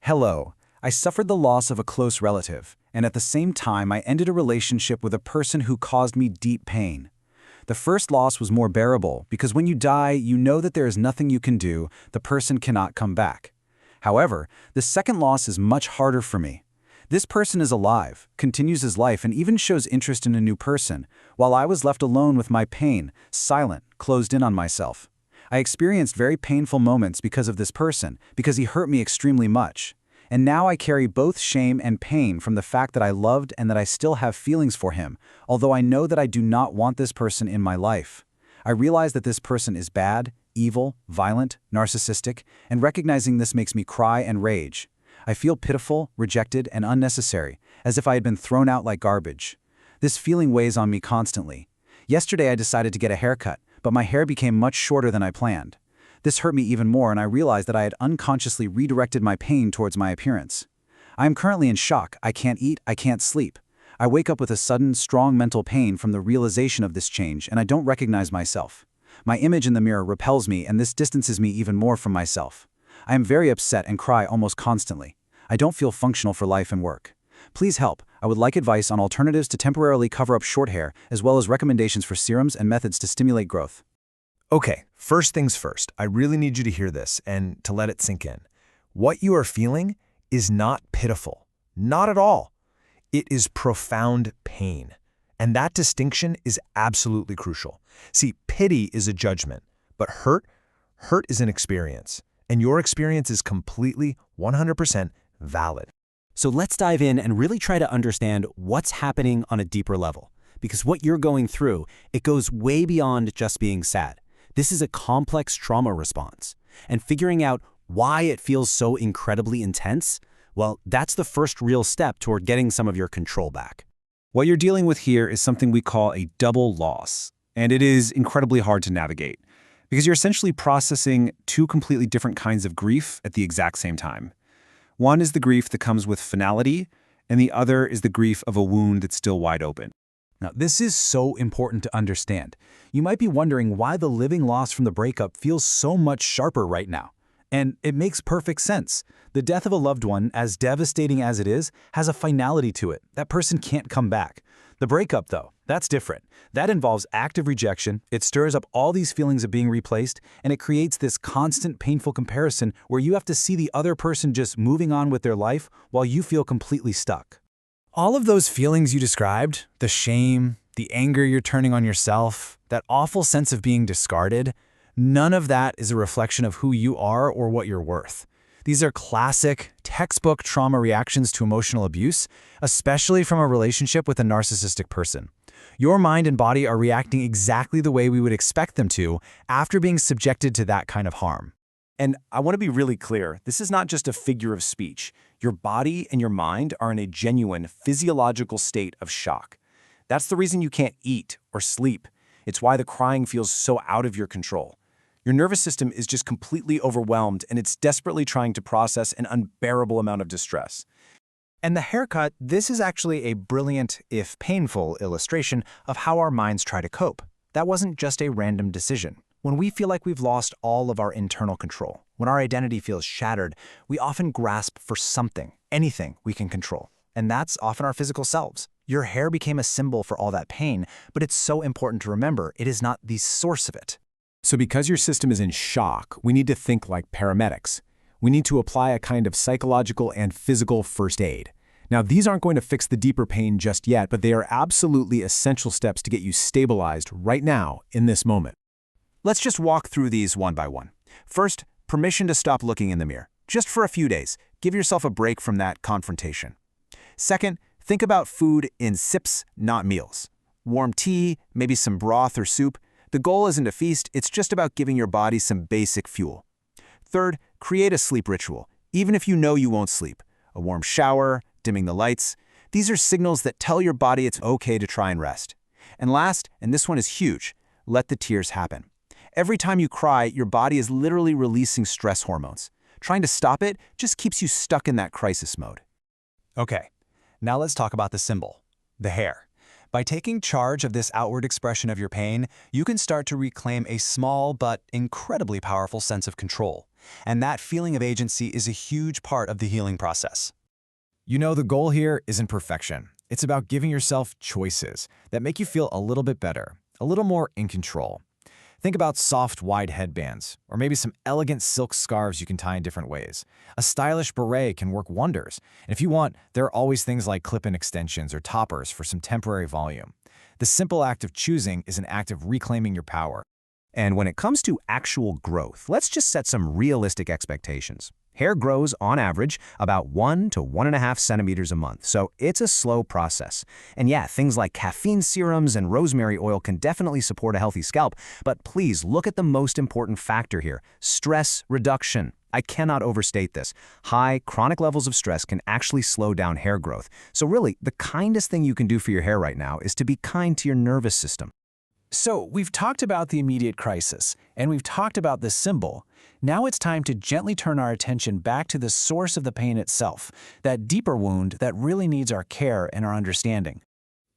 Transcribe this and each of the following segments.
Hello. I suffered the loss of a close relative, and at the same time I ended a relationship with a person who caused me deep pain. The first loss was more bearable because when you die, you know that there is nothing you can do, the person cannot come back. However, the second loss is much harder for me. This person is alive, continues his life, and even shows interest in a new person, while I was left alone with my pain, silent, closed in on myself. I experienced very painful moments because of this person, because he hurt me extremely much. And now I carry both shame and pain from the fact that I loved and that I still have feelings for him, although I know that I do not want this person in my life. I realize that this person is bad, evil, violent, narcissistic, and recognizing this makes me cry and rage. I feel pitiful, rejected, and unnecessary, as if I had been thrown out like garbage. This feeling weighs on me constantly. Yesterday I decided to get a haircut, but my hair became much shorter than I planned. This hurt me even more, and I realized that I had unconsciously redirected my pain towards my appearance. I am currently in shock. I can't eat, I can't sleep. I wake up with a sudden, strong mental pain from the realization of this change, and I don't recognize myself. My image in the mirror repels me, and this distances me even more from myself. I am very upset and cry almost constantly. I don't feel functional for life and work. Please help. I would like advice on alternatives to temporarily cover up short hair, as well as recommendations for serums and methods to stimulate growth. Okay, first things first, I really need you to hear this and to let it sink in. What you are feeling is not pitiful. Not at all. It is profound pain. And that distinction is absolutely crucial. See, pity is a judgment, but hurt is an experience. And your experience is completely, 100% valid. So let's dive in and really try to understand what's happening on a deeper level. Because what you're going through, it goes way beyond just being sad. This is a complex trauma response. And figuring out why it feels so incredibly intense, well, that's the first real step toward getting some of your control back. What you're dealing with here is something we call a double loss, and it is incredibly hard to navigate because you're essentially processing two completely different kinds of grief at the exact same time. One is the grief that comes with finality, and the other is the grief of a wound that's still wide open. Now, this is so important to understand. You might be wondering why the living loss from the breakup feels so much sharper right now. And it makes perfect sense. The death of a loved one, as devastating as it is, has a finality to it. That person can't come back. The breakup, though, that's different. That involves active rejection, it stirs up all these feelings of being replaced, and it creates this constant painful comparison where you have to see the other person just moving on with their life while you feel completely stuck. All of those feelings you described, the shame, the anger you're turning on yourself, that awful sense of being discarded, none of that is a reflection of who you are or what you're worth. These are classic, textbook trauma reactions to emotional abuse, especially from a relationship with a narcissistic person. Your mind and body are reacting exactly the way we would expect them to after being subjected to that kind of harm. And I want to be really clear, this is not just a figure of speech. Your body and your mind are in a genuine physiological state of shock. That's the reason you can't eat or sleep. It's why the crying feels so out of your control. Your nervous system is just completely overwhelmed, and it's desperately trying to process an unbearable amount of distress. And the haircut, this is actually a brilliant, if painful, illustration of how our minds try to cope. That wasn't just a random decision. When we feel like we've lost all of our internal control, when our identity feels shattered, we often grasp for something, anything we can control. And that's often our physical selves. Your hair became a symbol for all that pain, but it's so important to remember it is not the source of it. So because your system is in shock, we need to think like paramedics. We need to apply a kind of psychological and physical first aid. Now, these aren't going to fix the deeper pain just yet, but they are absolutely essential steps to get you stabilized right now in this moment. Let's just walk through these one by one. First, permission to stop looking in the mirror. Just for a few days. Give yourself a break from that confrontation. Second, think about food in sips, not meals. Warm tea, maybe some broth or soup. The goal isn't a feast, it's just about giving your body some basic fuel. Third, create a sleep ritual, even if you know you won't sleep. A warm shower, dimming the lights. These are signals that tell your body it's okay to try and rest. And last, and this one is huge, let the tears happen. Every time you cry, your body is literally releasing stress hormones. Trying to stop it just keeps you stuck in that crisis mode. Okay, now let's talk about the symbol, the hair. By taking charge of this outward expression of your pain, you can start to reclaim a small but incredibly powerful sense of control. And that feeling of agency is a huge part of the healing process. You know, the goal here isn't perfection. It's about giving yourself choices that make you feel a little bit better, a little more in control. Think about soft, wide headbands, or maybe some elegant silk scarves you can tie in different ways. A stylish beret can work wonders. And if you want, there are always things like clip-in extensions or toppers for some temporary volume. The simple act of choosing is an act of reclaiming your power. And when it comes to actual growth, let's just set some realistic expectations. Hair grows, on average, about 1 to 1.5 centimeters a month, so it's a slow process. And yeah, things like caffeine serums and rosemary oil can definitely support a healthy scalp, but please look at the most important factor here: stress reduction. I cannot overstate this. High, chronic levels of stress can actually slow down hair growth. So really, the kindest thing you can do for your hair right now is to be kind to your nervous system. So we've talked about the immediate crisis, and we've talked about the symbol. Now it's time to gently turn our attention back to the source of the pain itself, that deeper wound that really needs our care and our understanding.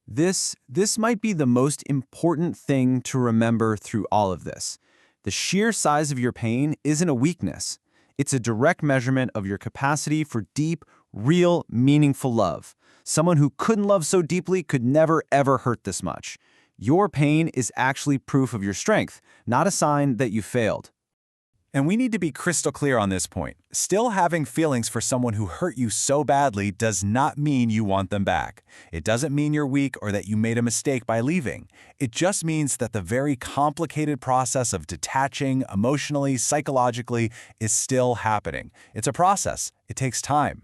This might be the most important thing to remember through all of this. The sheer size of your pain isn't a weakness. It's a direct measurement of your capacity for deep, real, meaningful love. Someone who couldn't love so deeply could never, ever hurt this much. Your pain is actually proof of your strength, not a sign that you failed. And we need to be crystal clear on this point. Still having feelings for someone who hurt you so badly does not mean you want them back. It doesn't mean you're weak or that you made a mistake by leaving. It just means that the very complicated process of detaching emotionally, psychologically, is still happening. It's a process. It takes time.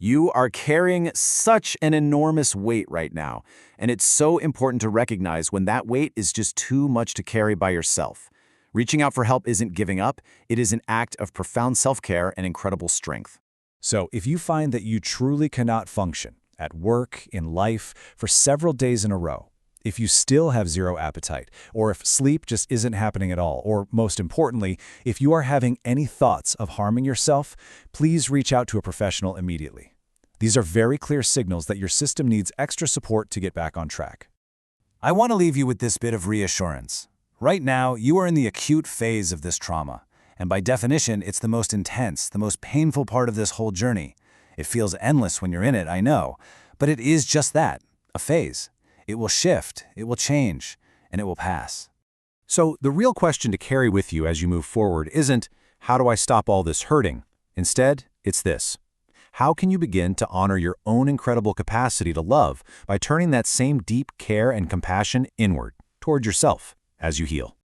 You are carrying such an enormous weight right now, and it's so important to recognize when that weight is just too much to carry by yourself. Reaching out for help isn't giving up, it is an act of profound self-care and incredible strength. So if you find that you truly cannot function at work, in life, for several days in a row, if you still have zero appetite, or if sleep just isn't happening at all, or most importantly, if you are having any thoughts of harming yourself, please reach out to a professional immediately. These are very clear signals that your system needs extra support to get back on track. I want to leave you with this bit of reassurance. Right now, you are in the acute phase of this trauma, and by definition, it's the most intense, the most painful part of this whole journey. It feels endless when you're in it, I know, but it is just that, a phase. It will shift, it will change, and it will pass. So the real question to carry with you as you move forward isn't, how do I stop all this hurting? Instead, it's this: how can you begin to honor your own incredible capacity to love by turning that same deep care and compassion inward, toward yourself, as you heal?